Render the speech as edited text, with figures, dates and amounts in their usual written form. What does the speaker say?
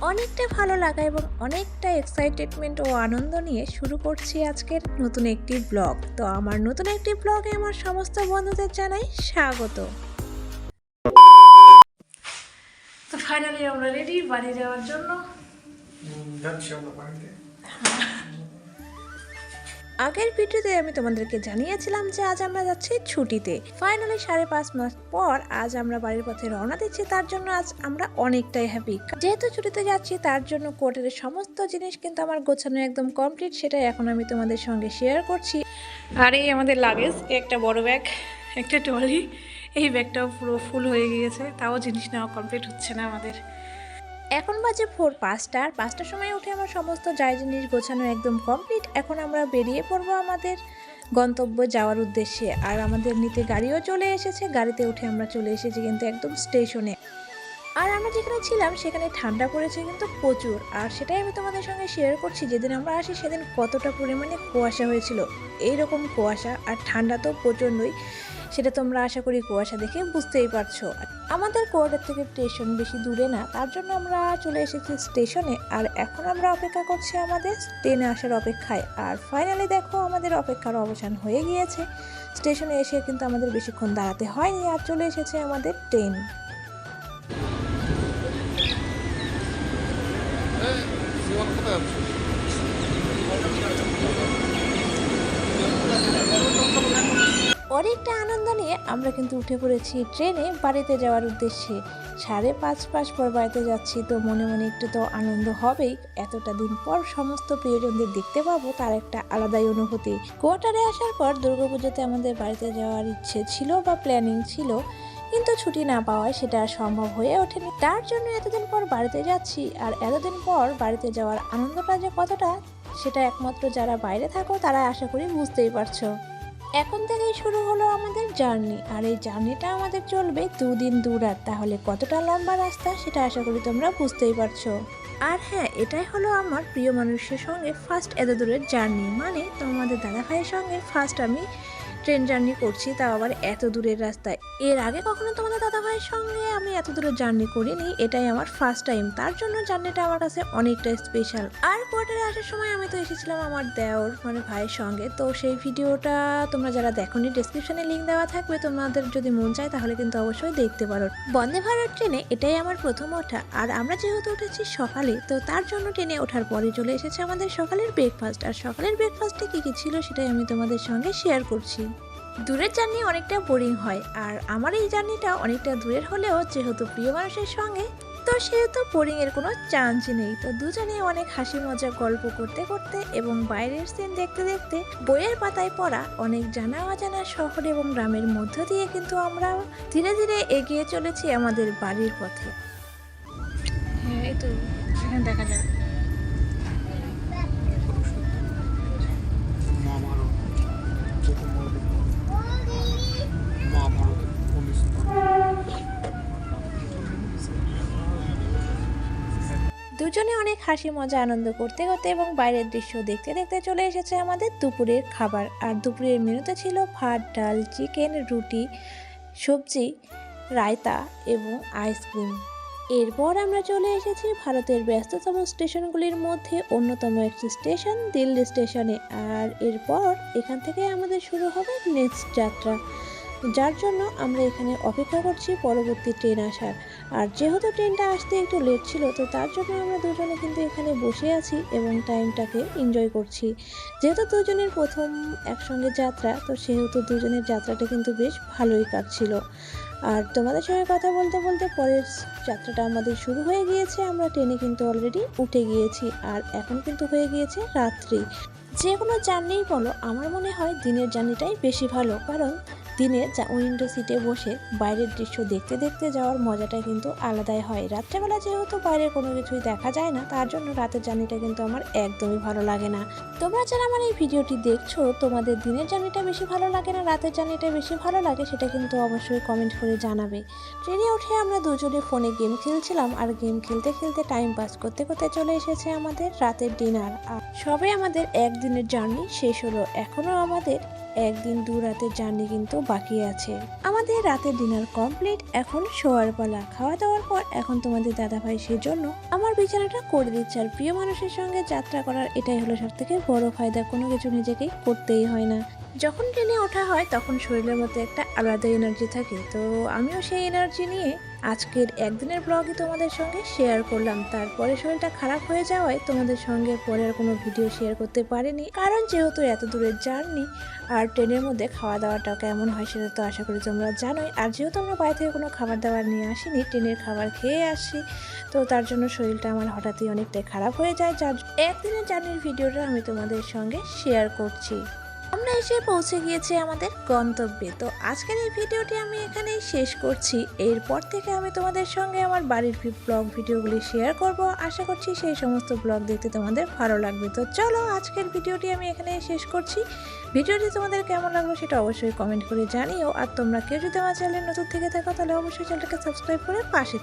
অনেকটা ভালো লাগা এবং অনেকটা এক্সাইটেডমেন্ট ও আনন্দ নিয়ে শুরু করছি আজকের নতুন একটি ব্লগ। তো আমার নতুন একটি ব্লগে আমার সমস্ত বন্ধুদের জানাই স্বাগত। তো ফাইনালি আমরা রেডি বাড়ি যাওয়ার জন্য। আগের ভিডিওতে আমি তোমাদেরকে জানিয়েছিলাম যে আজ আমরা যাচ্ছি ছুটিতে। ফাইনালি 5.5 মাস পর আজ আমরা বাড়ির পথে রওনা দিচ্ছি। তার জন্য আজ আমরা অনেকটাই হ্যাপি। যেহেতু ছুটিতে যাচ্ছি তার জন্য কোর্টের সমস্ত জিনিস কিন্তু আমার গোছানো একদম কমপ্লিট, সেটাই এখন আমি তোমাদের সঙ্গে শেয়ার করছি। আর এই আমাদের লাগেজ, একটা বড় ব্যাগ, একটা ট্রলি, এই ব্যাগটাও পুরো ফুল হয়ে গিয়েছে, তাও জিনিস নেওয়া কমপ্লিট হচ্ছে না আমাদের। এখন বাজে ভোর 5টা, আর 5টার সময় উঠে আমার সমস্ত যাই জিনিস গোছানো একদম কমপ্লিট। এখন আমরা বেরিয়ে পড়বো আমাদের গন্তব্য যাওয়ার উদ্দেশ্যে। আর আমাদের নিতে গাড়িও চলে এসেছে, গাড়িতে উঠে আমরা চলে এসেছি কিন্তু একদম স্টেশনে। আর আমরা যেখানে ছিলাম সেখানে ঠান্ডা পড়েছে কিন্তু প্রচুর, আর সেটাই আমি তোমাদের সঙ্গে শেয়ার করছি। যেদিন আমরা আসি সেদিন কতটা পরিমাণে কুয়াশা হয়েছিল, এইরকম কুয়াশা আর ঠান্ডা তো প্রচণ্ডই, সেটা তোমরা আশা করি কুয়াশা দেখে বুঝতেই পারছো। আমাদের কোয়ার্টার থেকে স্টেশন বেশি দূরে না, তার জন্য আমরা চলে এসেছি স্টেশনে। আর এখন আমরা অপেক্ষা করছি আমাদের ট্রেনে আসার অপেক্ষায়। আর ফাইনালি দেখো আমাদের অপেক্ষার অবসান হয়ে গিয়েছে। স্টেশনে এসে কিন্তু আমাদের বেশিক্ষণ দাঁড়াতে হয়নি, আর চলে এসেছে আমাদের ট্রেন। অনেকটা আনন্দ নিয়ে আমরা কিন্তু উঠে পড়েছি ট্রেনে বাড়িতে যাওয়ার উদ্দেশ্যে। 5.5 মাস পর বাড়িতে যাচ্ছি, তো মনে মনে একটু তো আনন্দ হবেই। এতটা দিন পর সমস্ত প্রিয়জনদের দেখতে পাবো, তার একটা আলাদাই অনুভূতি। কোয়ার্টারে আসার পর দুর্গাপুজোতে আমাদের বাড়িতে যাওয়ার ইচ্ছে ছিল বা প্ল্যানিং ছিল, কিন্তু ছুটি না পাওয়ায় সেটা আর সম্ভব হয়ে ওঠেনি। তার জন্য এতদিন পর বাড়িতে যাচ্ছি। আর এতদিন পর বাড়িতে যাওয়ার আনন্দটা যে কতটা, সেটা একমাত্র যারা বাইরে থাকো তারা আশা করি বুঝতেই পারছো। এখন থেকেই শুরু হলো আমাদের জার্নি, আর এই জার্নিটা আমাদের চলবে 2 দিন 2 রাত। তাহলে কতটা লম্বা রাস্তা সেটা আশা করি তোমরা বুঝতেই পারছো। আর হ্যাঁ, এটাই হলো আমার প্রিয় মানুষের সঙ্গে ফার্স্ট এত দূরের জার্নি, মানে তোমাদের দাদা ভাইয়ের সঙ্গে ফার্স্ট আমি ট্রেন জার্নি করছি, তাও আবার এত দূরের রাস্তায়। এর আগে কখনো তোমাদের দাদা ভাইয়ের সঙ্গে আমি এত দূরের জার্নি করিনি, এটাই আমার ফার্স্ট টাইম। তার জন্য জার্নিটা আমার কাছে অনেকটা স্পেশাল। আর কোয়ার্টারে আসার সময় আমি তো এসেছিলাম আমার দেওর মানে ভাইয়ের সঙ্গে, তো সেই ভিডিওটা তোমরা যারা দেখোনি ডেসক্রিপশনে লিঙ্ক দেওয়া থাকবে, তোমাদের যদি মন চায় তাহলে কিন্তু অবশ্যই দেখতে পারো। বন্দে ভারত ট্রেনে এটাই আমার প্রথম ওঠা। আর আমরা যেহেতু উঠেছি সকালে, তো তার জন্য ট্রেনে ওঠার পরে চলে এসেছে আমাদের সকালের ব্রেকফাস্ট। আর সকালের ব্রেকফাস্টে কী কী ছিল সেটাই আমি তোমাদের সঙ্গে শেয়ার করছি। দূরের জার্নি অনেকটা বোরিং হয়, আর আমার এই জার্নিটা অনেকটা দূরের হলেও যেহেতু প্রিয় মানুষের সঙ্গে, তো সেহেতু বোরিং এর কোনো চান্সই নেই। তো দুজনে অনেক হাসি মজা গল্প করতে করতে এবং বাইরের সিন দেখতে দেখতে বইয়ের পাতায় পড়া অনেক জানা অজানা শহর এবং গ্রামের মধ্য দিয়ে কিন্তু আমরা ধীরে ধীরে এগিয়ে চলেছি আমাদের বাড়ির পথে। হ্যাঁ, এই তো এখানে দেখা যায়। দুজনে অনেক হাসি মজা আনন্দ করতে করতে এবং বাইরের দৃশ্য দেখতে দেখতে চলে এসেছে আমাদের দুপুরের খাবার। আর দুপুরের মেনুতে ছিল ভাত, ডাল, চিকেন, রুটি, সবজি, রায়তা এবং আইসক্রিম। এরপর আমরা চলে এসেছি ভারতের ব্যস্ততম স্টেশনগুলির মধ্যে অন্যতম একটি স্টেশন দিল্লি স্টেশনে। আর এরপর এখান থেকে আমাদের শুরু হবে নেক্সট যাত্রা, যার জন্য আমরা এখানে অপেক্ষা করছি পরবর্তী ট্রেন আসার। আর যেহেতু ট্রেনটা আসতে একটু লেট ছিল, তো তার জন্য আমরা দুজনে কিন্তু এখানে বসে আছি এবং টাইমটাকে এনজয় করছি। যেহেতু দুজনের প্রথম একসঙ্গে যাত্রা, তো সেহেতু দুজনের যাত্রাটা কিন্তু বেশ ভালোই কাটছিল। আর তোমাদের সঙ্গে কথা বলতে বলতে পরের যাত্রাটা আমাদের শুরু হয়ে গিয়েছে। আমরা ট্রেনে কিন্তু অলরেডি উঠে গিয়েছি, আর এখন কিন্তু হয়ে গিয়েছে রাত্রি। যে কোনো জার্নিই বলো, আমার মনে হয় দিনের জার্নিটাই বেশি ভালো, কারণ দিনে উইন্ডো সিটে বসে বাইরের দৃশ্য দেখতে দেখতে যাওয়ার মজাটা কিন্তু আলাদাই হয়। রাত্রেবেলা যেহেতু বাইরের কোনো কিছুই দেখা যায় না, তার জন্য রাতের জার্নিটা কিন্তু আমার একদমই ভালো লাগে না। তোমরা যারা আমার এই ভিডিওটি দেখছো, তোমাদের দিনের জার্নিটা বেশি ভালো লাগে না রাতের জার্নিটা বেশি ভালো লাগে, সেটা কিন্তু অবশ্যই কমেন্ট করে জানাবে। ট্রেনে উঠে আমরা দুজনে ফোনে গেম খেলছিলাম, আর গেম খেলতে খেলতে টাইম পাস করতে করতে চলে এসেছে আমাদের রাতের ডিনার। আর সবে আমাদের একদিনের জার্নি শেষ হলো, এখনও আমাদের একদিন 2 রাতের জার্নি কিন্তু বাকি আছে। আমাদের রাতের ডিনার কমপ্লিট, এখন শোয়ার পালা। খাওয়া দাওয়ার পর এখন তোমাদের দাদাভাই সেজন্য আমার বিছানাটা করে দিচ্ছে। আর প্রিয় মানুষের সঙ্গে যাত্রা করার এটাই হলো সবথেকে বড় ফায়দা, কোনো কিছু নিজেকেই করতেই হয় না। যখন ট্রেনে ওঠা হয় তখন শরীরের মধ্যে একটা আলাদা এনার্জি থাকে, তো আমিও সেই এনার্জি নিয়ে আজকের একদিনের ব্লগই তোমাদের সঙ্গে শেয়ার করলাম। তারপরে শরীরটা খারাপ হয়ে যাওয়ায় তোমাদের সঙ্গে পরে আর কোনো ভিডিও শেয়ার করতে পারিনি, কারণ যেহেতু এত দূরের জার্নি আর ট্রেনের মধ্যে খাওয়া দাওয়াটা কেমন হয় সেটা তো আশা করি তোমরা জানোই। আর যেহেতু আমরা বাইরে থেকে কোনো খাবার দাবার নিয়ে আসিনি, ট্রেনের খাবার খেয়ে আসি, তো তার জন্য শরীরটা আমার হঠাৎই অনেকটাই খারাপ হয়ে যায়, যার একদিনের জার্নির ভিডিওটা আমি তোমাদের সঙ্গে শেয়ার করছি। আমরা এসে পৌঁছে গিয়েছি আমাদের গন্তব্যে। তো আজকের এই ভিডিওটি আমি এখানেই শেষ করছি। এরপর থেকে আমি তোমাদের সঙ্গে আমার বাড়ির ব্লগ ভিডিওগুলি শেয়ার করব। আশা করছি সেই সমস্ত ব্লগ দেখতে তোমাদের ভালো লাগবে। তো চলো, আজকের ভিডিওটি আমি এখানেই শেষ করছি। ভিডিওটি তোমাদের কেমন লাগলো সেটা অবশ্যই কমেন্ট করে জানিও। আর তোমরা কেউ যদি আমার চ্যানেলে নতুন থেকে থাকো তাহলে অবশ্যই চ্যানেলটাকে সাবস্ক্রাইব করে পাশে